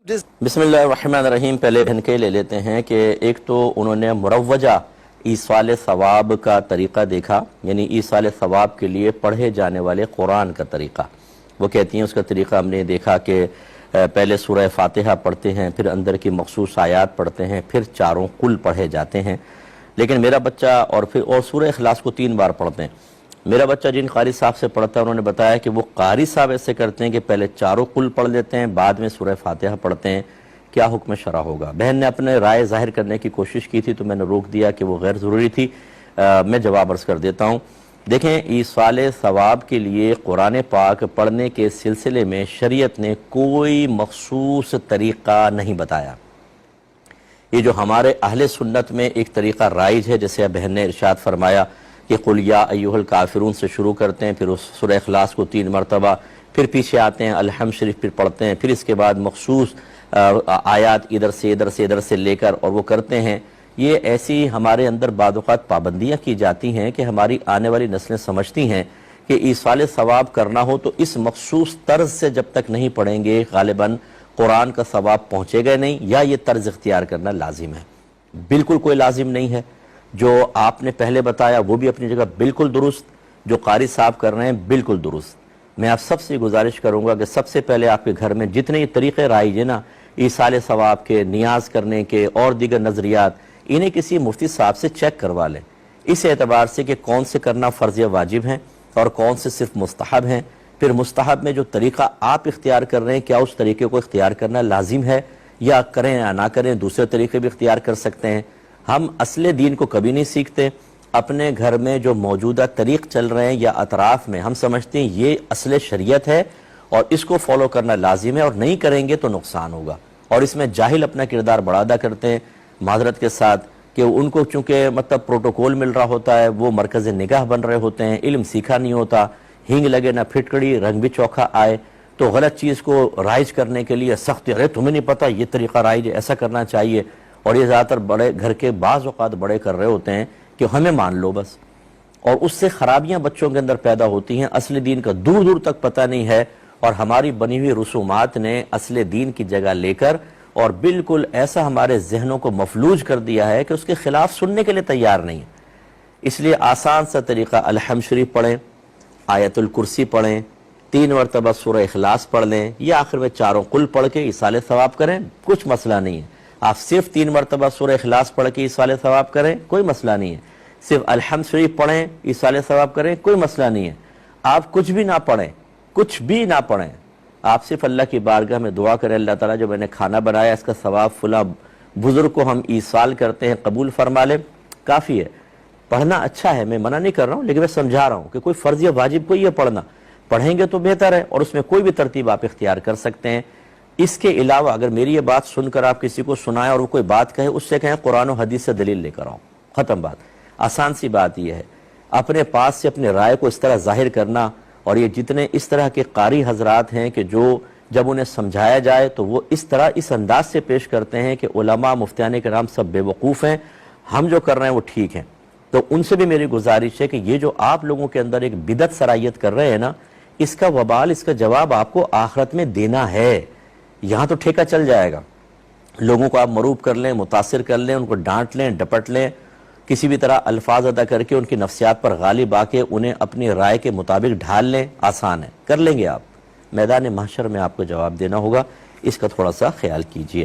بسم اللہ الرحمن الرحیم۔ پہلے بھنکے لے لیتے ہیں کہ ایک تو انہوں نے مروجہ ایصال ثواب کا طریقہ دیکھا، یعنی ایصال ثواب کے لیے پڑھے جانے والے قرآن کا طریقہ۔ وہ کہتی ہیں اس کا طریقہ ہم نے دیکھا کہ پہلے سورہ فاتحہ پڑھتے ہیں، پھر اندر کی مخصوص آیات پڑھتے ہیں، پھر چاروں قل پڑھے جاتے ہیں۔ لیکن میرا بچہ اور سورہ اخلاص کو 3 بار پڑھتے ہیں۔ میرا بچہ جن قاری صاحب سے پڑھتا ہے انہوں نے بتایا کہ وہ قاری صاحب ایسے کرتے ہیں کہ پہلے چاروں قل پڑھ لیتے ہیں، بعد میں سورہ فاتحہ پڑھتے ہیں۔ کیا حکم شرع ہوگا؟ بہن نے اپنے رائے ظاہر کرنے کی کوشش کی تھی تو میں نے روک دیا کہ وہ غیر ضروری تھی۔ میں جواب عرض کر دیتا ہوں۔ دیکھیں، ایصال ثواب کے لیے قرآن پاک پڑھنے کے سلسلے میں شریعت نے کوئی مخصوص طریقہ نہیں بتایا۔ یہ جو ہمارے اہل سنت میں ایک طریقہ رائج ہے، جیسے بہن نے ارشاد فرمایا کہ قل یا ایھا الکافرون سے شروع کرتے ہیں، پھر اس سورہ اخلاص کو 3 مرتبہ، پھر پیچھے آتے ہیں الحمد شریف پھر پڑھتے ہیں، پھر اس کے بعد مخصوص آیات ادھر سے لے کر اور وہ کرتے ہیں۔ یہ ایسی ہمارے اندر بعض اوقات پابندیاں کی جاتی ہیں کہ ہماری آنے والی نسلیں سمجھتی ہیں کہ ایصال ثواب کرنا ہو تو اس مخصوص طرز سے جب تک نہیں پڑھیں گے غالباً قرآن کا ثواب پہنچے گا نہیں، یا یہ طرز اختیار کرنا لازم ہے۔ بالکل کوئی لازم نہیں ہے۔ جو آپ نے پہلے بتایا وہ بھی اپنی جگہ بالکل درست، جو قاری صاحب کر رہے ہیں بالکل درست۔ میں آپ سب سے گزارش کروں گا کہ سب سے پہلے آپ کے گھر میں جتنے طریقے رائج ہیں نا ایصال ثواب کے، نیاز کرنے کے اور دیگر نظریات، انہیں کسی مفتی صاحب سے چیک کروا لیں، اس اعتبار سے کہ کون سے کرنا فرض یا واجب ہیں اور کون سے صرف مستحب ہیں۔ پھر مستحب میں جو طریقہ آپ اختیار کر رہے ہیں کیا اس طریقے کو اختیار کرنا لازم ہے، یا کریں یا نہ کریں دوسرے طریقے بھی اختیار کر سکتے ہیں۔ ہم اصل دین کو کبھی نہیں سیکھتے، اپنے گھر میں جو موجودہ طریق چل رہے ہیں یا اطراف میں ہم سمجھتے ہیں یہ اصل شریعت ہے اور اس کو فالو کرنا لازم ہے، اور نہیں کریں گے تو نقصان ہوگا۔ اور اس میں جاہل اپنا کردار بڑا ادا کرتے ہیں معذرت کے ساتھ، کہ ان کو چونکہ پروٹوکول مل رہا ہوتا ہے، وہ مرکز نگاہ بن رہے ہوتے ہیں، علم سیکھا نہیں ہوتا، ہینگ لگے نہ پھٹکڑی، رنگ بھی چوکھا آئے، تو غلط چیز کو رائج کرنے کے لیے سخت، ارے تمہیں نہیں پتہ یہ طریقہ رائج ہے، ایسا کرنا چاہیے۔ اور یہ زیادہ تر بڑے گھر کے بعض اوقات بڑے کر رہے ہوتے ہیں کہ ہمیں مان لو بس، اور اس سے خرابیاں بچوں کے اندر پیدا ہوتی ہیں۔ اصل دین کا دور دور تک پتہ نہیں ہے، اور ہماری بنی ہوئی رسومات نے اصل دین کی جگہ لے کر اور بالکل ایسا ہمارے ذہنوں کو مفلوج کر دیا ہے کہ اس کے خلاف سننے کے لیے تیار نہیں ہے۔ اس لیے آسان سا طریقہ الحمد شریف پڑھیں، آیت الکرسی پڑھیں، 3 مرتبہ سورہ اخلاص پڑھ لیں، یا آخر میں چاروں قل پڑھ کے ایصال ثواب کریں، کچھ مسئلہ نہیں ہے۔ آپ صرف 3 مرتبہ سورہ اخلاص پڑھ کے ایصال ثواب کریں، کوئی مسئلہ نہیں ہے۔ صرف الحمد شریف پڑھیں، ایصال ثواب کریں، کوئی مسئلہ نہیں ہے۔ آپ کچھ بھی نہ پڑھیں، کچھ بھی نہ پڑھیں، آپ صرف اللہ کی بارگاہ میں دعا کریں، اللہ تعالیٰ جو میں نے کھانا بنایا اس کا ثواب فلاں بزرگ کو ہم ایصال کرتے ہیں قبول فرما لے، کافی ہے۔ پڑھنا اچھا ہے، میں منع نہیں کر رہا ہوں، لیکن میں سمجھا رہا ہوں کہ کوئی فرض یا واجب کوئی ہے پڑھنا، پڑھیں گے تو بہتر ہے، اور اس میں کوئی بھی ترتیب آپ اختیار کر سکتے ہیں۔ اس کے علاوہ اگر میری یہ بات سن کر آپ کسی کو سنائیں اور وہ کوئی بات کہے، اس سے کہیں قرآن و حدیث سے دلیل لے کر آؤں، ختم بات۔ آسان سی بات یہ ہے، اپنے پاس سے اپنے رائے کو اس طرح ظاہر کرنا، اور یہ جتنے اس طرح کے قاری حضرات ہیں کہ جو جب انہیں سمجھایا جائے تو وہ اس طرح اس انداز سے پیش کرتے ہیں کہ علماء مفتیان کرام سب بے وقوف ہیں، ہم جو کر رہے ہیں وہ ٹھیک ہیں، تو ان سے بھی میری گزارش ہے کہ یہ جو آپ لوگوں کے اندر ایک بدعت سرائیت کر رہے ہیں نا، اس کا وبال، اس کا جواب آپ کو آخرت میں دینا ہے۔ یہاں تو ٹھیکہ چل جائے گا، لوگوں کو آپ مروب کر لیں، متاثر کر لیں، ان کو ڈانٹ لیں، ڈپٹ لیں، کسی بھی طرح الفاظ ادا کر کے ان کی نفسیات پر غالب آ کے انہیں اپنی رائے کے مطابق ڈھال لیں، آسان ہے، کر لیں گے آپ۔ میدان محشر میں آپ کو جواب دینا ہوگا، اس کا تھوڑا سا خیال کیجئے۔